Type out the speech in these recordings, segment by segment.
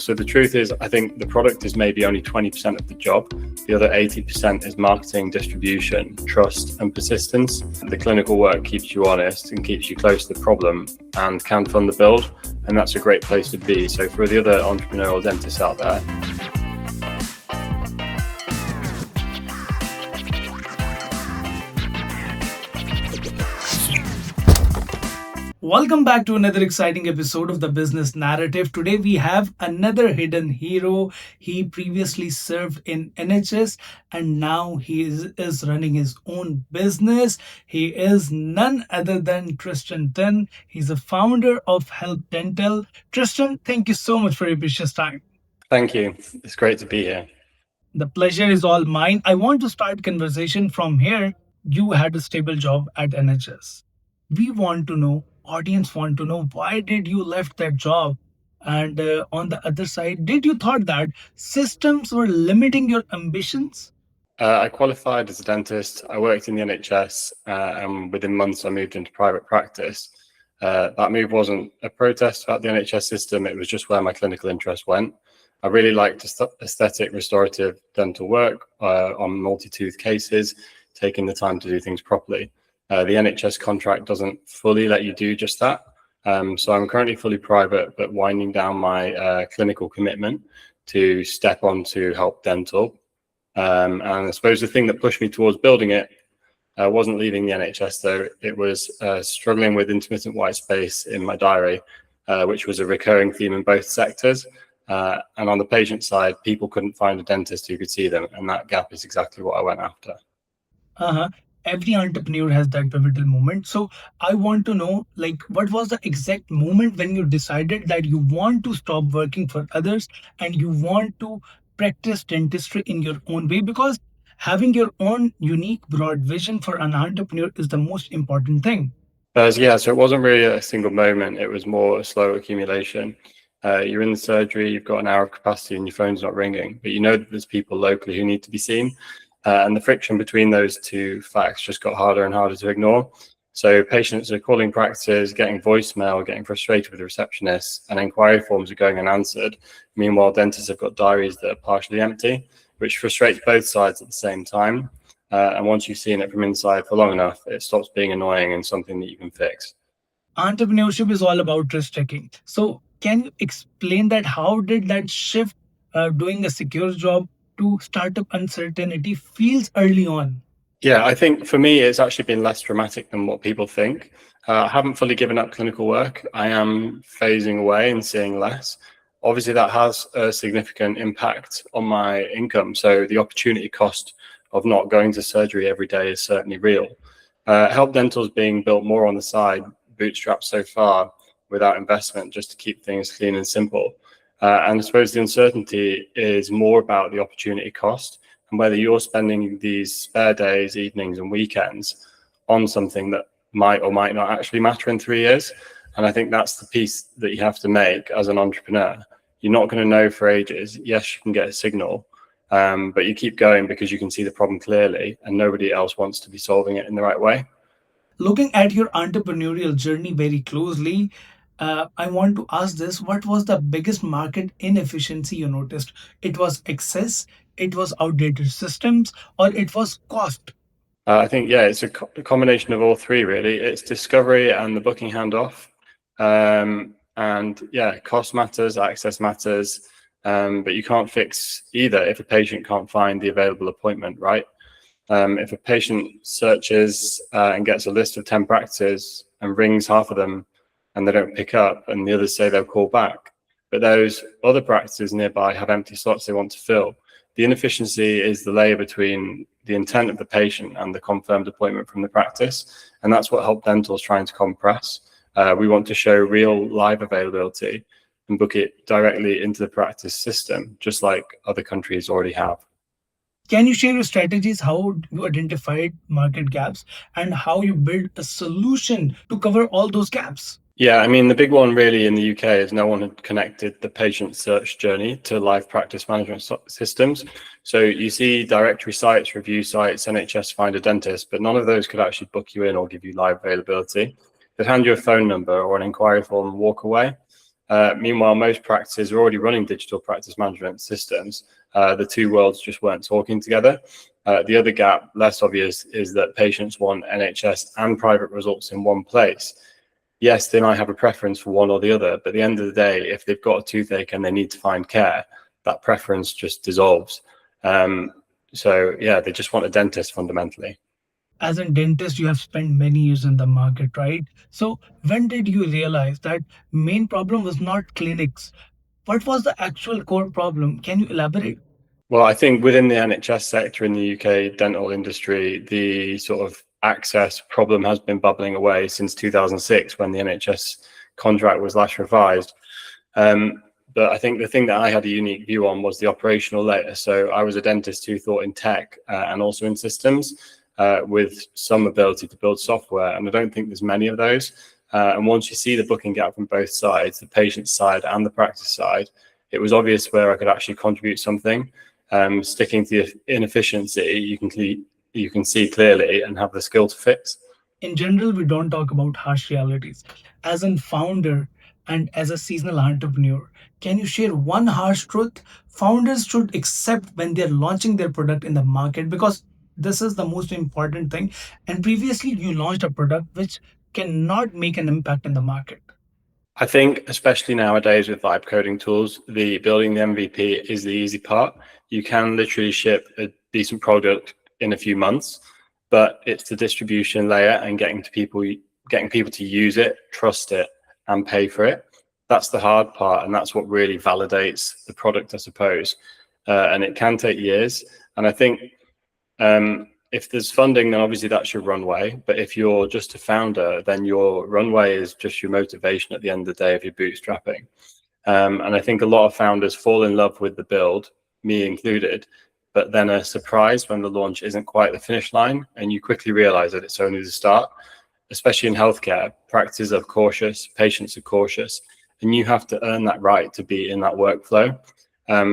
So the truth is, I think the product is maybe only 20% of the job. The other 80% is marketing, distribution, trust, and persistence. The clinical work keeps you honest and keeps you close to the problem and can fund the build. And that's a great place to be. So for the other entrepreneurial dentists out there, Welcome back to another exciting episode of the Business Narrative. Today we have another hidden hero. He previously served in NHS and now he is running his own business. He is none other than Tristan Tinn. He's the founder of HelpDental. Tristan, thank you so much for your precious time. thank you. It's great to be here. The pleasure is all mine. I want to start conversation from here. You had a stable job at NHS. We want to know, audience want to know, why did you left that job? And on the other side, did you thought that systems were limiting your ambitions? I qualified as a dentist. I worked in the NHS, and within months I moved into private practice. That move wasn't a protest about the NHS system. It was just where my clinical interest went. I really liked aesthetic restorative dental work on multi-tooth cases, taking the time to do things properly. The NHS contract doesn't fully let you do just that. So I'm currently fully private, but winding down my clinical commitment to step on to HelpDental. And I suppose the thing that pushed me towards building it wasn't leaving the NHS, though. It was struggling with intermittent white space in my diary, which was a recurring theme in both sectors. And on the patient side, people couldn't find a dentist who could see them. And that gap is exactly what I went after. Uh-huh. Every entrepreneur has that pivotal moment. So I want to know, like, what was the exact moment when you decided that you want to stop working for others and you want to practice dentistry in your own way? Because having your own unique, broad vision for an entrepreneur is the most important thing. So it wasn't really a single moment. It was more a slow accumulation. You're in the surgery, you've got an hour of capacity and your phone's not ringing, but you know that there's people locally who need to be seen. And the friction between those two facts just got harder and harder to ignore. So patients are calling practices, getting voicemail, getting frustrated with the receptionists, and inquiry forms are going unanswered. Meanwhile, dentists have got diaries that are partially empty, which frustrates both sides at the same time. And once you've seen it from inside for long enough, it stops being annoying and something that you can fix. Entrepreneurship is all about risk taking. So can you explain that? How did that shift doing a secure job to startup uncertainty feels early on? Yeah, I think for me, it's actually been less dramatic than what people think. I haven't fully given up clinical work. I am phasing away and seeing less. Obviously, that has a significant impact on my income. So the opportunity cost of not going to surgery every day is certainly real. HelpDental is being built more on the side, bootstrapped so far without investment, just to keep things clean and simple. And I suppose the uncertainty is more about the opportunity cost and whether you're spending these spare days, evenings, and weekends on something that might or might not actually matter in 3 years. And I think that's the piece that you have to make as an entrepreneur. You're not going to know for ages. Yes, you can get a signal, but you keep going because you can see the problem clearly and nobody else wants to be solving it in the right way. Looking at your entrepreneurial journey very closely, I want to ask this: what was the biggest market inefficiency you noticed? It was access, it was outdated systems, or it was cost? I think, yeah, it's a combination of all three, really. It's discovery and the booking handoff. And yeah, cost matters, access matters, but you can't fix either if a patient can't find the available appointment, right? If a patient searches and gets a list of 10 practices and rings half of them and they don't pick up and the others say they'll call back, but those other practices nearby have empty slots they want to fill, the inefficiency is the layer between the intent of the patient and the confirmed appointment from the practice. And that's what HelpDental is trying to compress. We want to show real live availability and book it directly into the practice system, just like other countries already have. Can you share your strategies, how you identified market gaps and how you build a solution to cover all those gaps? Yeah, I mean, the big one really in the UK is no one had connected the patient search journey to live practice management systems. So you see directory sites, review sites, NHS Find a Dentist, but none of those could actually book you in or give you live availability. They'd hand you a phone number or an inquiry form and walk away. Meanwhile, most practices are already running digital practice management systems. The two worlds just weren't talking together. The other gap, less obvious, is that patients want NHS and private results in one place. Yes, they might have a preference for one or the other, but at the end of the day, if they've got a toothache and they need to find care, that preference just dissolves. So yeah, they just want a dentist fundamentally. As a dentist, you have spent many years in the market, right? So when did you realize that main problem was not clinics? What was the actual core problem? Can you elaborate? Well, I think within the NHS sector in the UK dental industry, the sort of access problem has been bubbling away since 2006 when the NHS contract was last revised. But I think the thing that I had a unique view on was the operational layer. So I was a dentist who thought in tech and also in systems with some ability to build software. And I don't think there's many of those. And once you see the booking gap from both sides, the patient side and the practice side, it was obvious where I could actually contribute something. Sticking to the inefficiency, you can see clearly and have the skill to fix. In general, we don't talk about harsh realities. As a founder and as a seasonal entrepreneur, can you share one harsh truth founders should accept when they're launching their product in the market? Because this is the most important thing. And previously, you launched a product which cannot make an impact in the market. I think, especially nowadays with vibe coding tools, the building the MVP is the easy part. You can literally ship a decent product in a few months, but it's the distribution layer and getting people to use it, trust it, and pay for it. That's the hard part, and that's what really validates the product, I suppose. And it can take years. And I think if there's funding, then obviously that's your runway. But if you're just a founder, then your runway is just your motivation at the end of the day if you're bootstrapping. And I think a lot of founders fall in love with the build, me included, but then are surprised when the launch isn't quite the finish line, and you quickly realize that it's only the start. Especially in healthcare, practices are cautious, patients are cautious, and you have to earn that right to be in that workflow.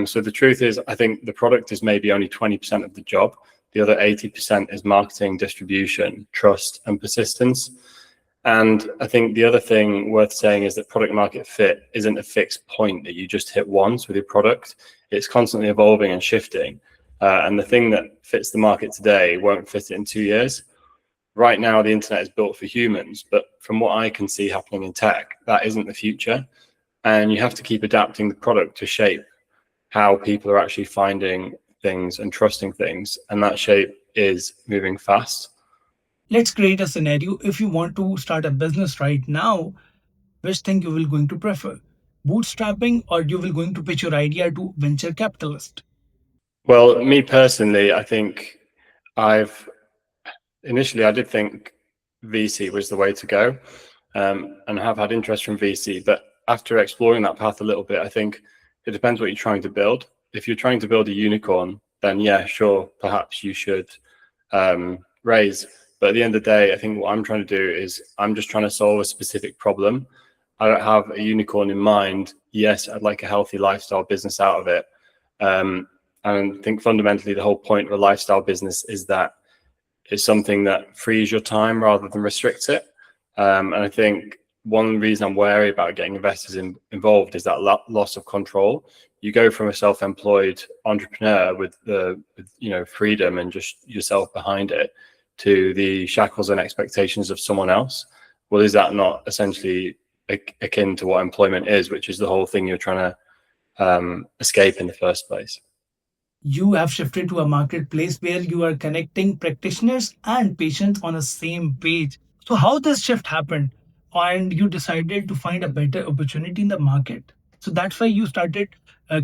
So the truth is, I think the product is maybe only 20% of the job. The other 80% is marketing, distribution, trust, and persistence. And I think the other thing worth saying is that product market fit isn't a fixed point that you just hit once with your product. It's constantly evolving and shifting. And the thing that fits the market today won't fit it in 2 years. Right now, the internet is built for humans, but from what I can see happening in tech, that isn't the future. And you have to keep adapting the product to shape how people are actually finding things and trusting things, and that shape is moving fast. Let's create a scenario. If you want to start a business right now, which thing you will going to prefer? Bootstrapping, or you will going to pitch your idea to venture capitalist? Well, me personally, I think I've initially I did think VC was the way to go, and have had interest from VC. But after exploring that path a little bit, I think it depends what you're trying to build. If you're trying to build a unicorn, then yeah, sure, perhaps you should raise. But at the end of the day, I think what I'm trying to do is I'm just trying to solve a specific problem. I don't have a unicorn in mind. Yes, I'd like a healthy lifestyle business out of it. And I think fundamentally the whole point of a lifestyle business is that it's something that frees your time rather than restricts it. And I think one reason I'm wary about getting investors involved is that loss of control. You go from a self-employed entrepreneur with freedom and just yourself behind it to the shackles and expectations of someone else. Well, is that not essentially akin to what employment is, which is the whole thing you're trying to escape in the first place? You have shifted to a marketplace where you are connecting practitioners and patients on the same page. So how this shift happened, and you decided to find a better opportunity in the market. So that's why you started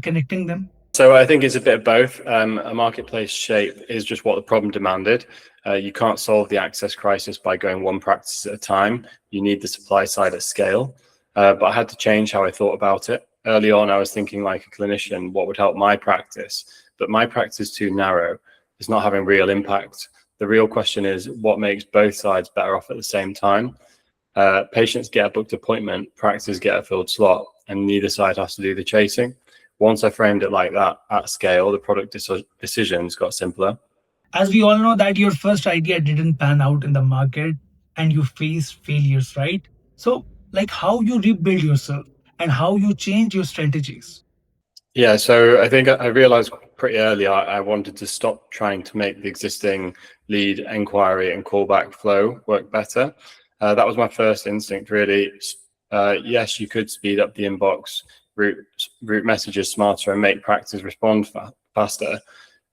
connecting them. So I think it's a bit of both. A marketplace shape is just what the problem demanded. You can't solve the access crisis by going one practice at a time. You need the supply side at scale. But I had to change how I thought about it. Early on, I was thinking like a clinician, what would help my practice? But my practice is too narrow. It's not having real impact. The real question is what makes both sides better off at the same time? Patients get a booked appointment, practices get a filled slot, and neither side has to do the chasing. Once I framed it like that at scale, the product decisions got simpler. As we all know that your first idea didn't pan out in the market and you faced failures, right? So like how you rebuild yourself and how you changed your strategies. Yeah, so I think I realized pretty early I wanted to stop trying to make the existing lead enquiry and callback flow work better. That was my first instinct, really. Yes, you could speed up the inbox, route messages smarter, and make practice respond faster.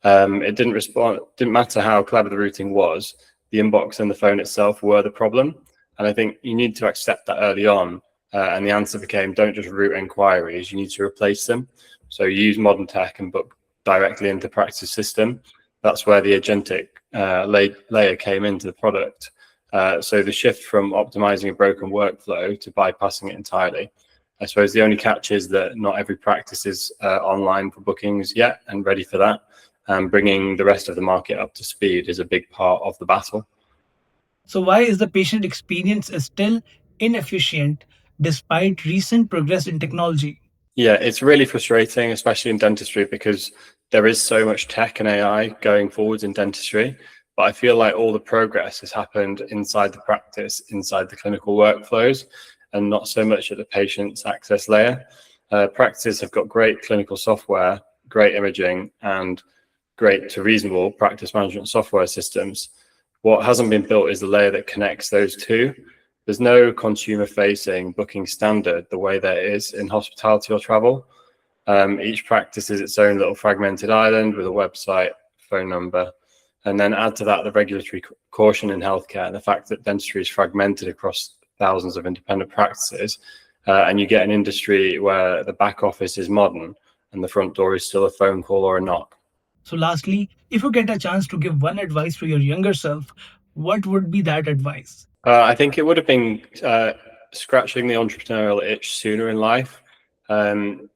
It didn't matter how clever the routing was. The inbox and the phone itself were the problem, and I think you need to accept that early on. And the answer became, don't just route inquiries; you need to replace them. So use modern tech and book directly into practice system. That's where the agentic layer came into the product. So the shift from optimizing a broken workflow to bypassing it entirely. I suppose the only catch is that not every practice is online for bookings yet and ready for that. And bringing the rest of the market up to speed is a big part of the battle. So, why is the patient experience still inefficient despite recent progress in technology? Yeah, it's really frustrating, especially in dentistry, because there is so much tech and AI going forwards in dentistry. But I feel like all the progress has happened inside the practice, inside the clinical workflows, and not so much at the patient's access layer. Practices have got great clinical software, great imaging, and great to reasonable practice management software systems. What hasn't been built is the layer that connects those two. There's no consumer facing booking standard the way there is in hospitality or travel. Each practice is its own little fragmented island with a website, phone number, and then add to that the regulatory caution in healthcare and the fact that dentistry is fragmented across thousands of independent practices. And you get an industry where the back office is modern and the front door is still a phone call or a knock. So, lastly, if you get a chance to give one advice to your younger self, what would be that advice? I think it would have been scratching the entrepreneurial itch sooner in life. I'm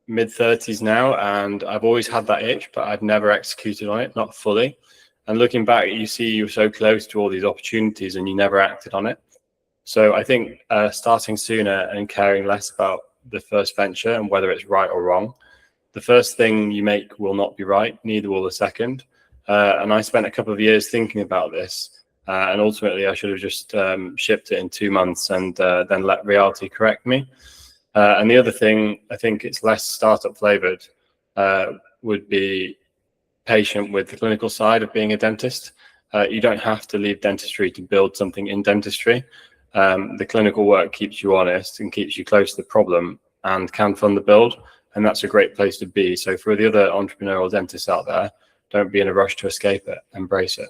mid-30s now, and I've always had that itch, but I've never executed on it, not fully. And looking back, you see you're so close to all these opportunities and you never acted on it. So I think starting sooner and caring less about the first venture and whether it's right or wrong. The first thing you make will not be right, neither will the second. And I spent a couple of years thinking about this. And ultimately, I should have just shipped it in 2 months and then let reality correct me. And the other thing, I think it's less startup flavored, would be patient with the clinical side of being a dentist. You don't have to leave dentistry to build something in dentistry. The clinical work keeps you honest and keeps you close to the problem and can fund the build. And that's a great place to be. So for the other entrepreneurial dentists out there, don't be in a rush to escape it, embrace it.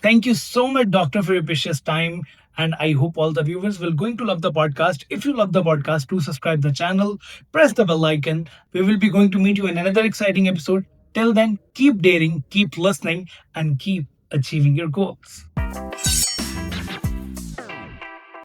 Thank you so much, Doctor, for your precious time. And I hope all the viewers will going to love the podcast. If you love the podcast, do subscribe the channel, press the bell icon. We will be going to meet you in another exciting episode. Till then, keep daring, keep listening, and keep achieving your goals.